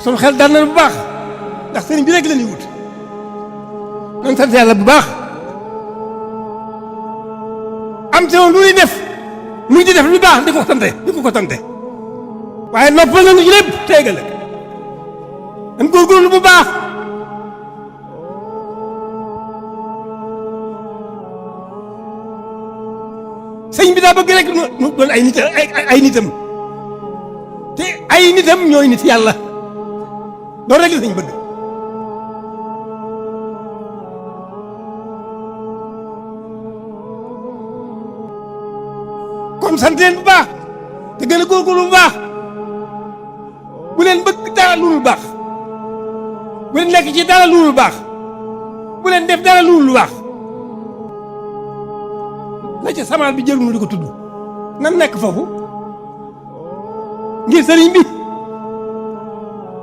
sunu xel dal na bu baax ndax sëriñ bi rek la ñuy wut nañ sant yàlla bu baax am ci lu ñuy def muy di def lu baax di ko sante waaye noppal nañu ci lépp teegale dañ góorgóorlu bu baax sëñ bi daa bëgg rek nu doon ay nitam te ay nitam ñooy nit yàlla loolu rek la sëñ bëgg kon sant leen bu baax te gën a góorgóorlu bu baax bu leen bëgg dara lu dul baax bu leen nekk ci dara lu dul baax bu leen def dara lu dul baax la ca samaal bi jëruñu di ko tudd nan nekk foofu ngir sëriñ bi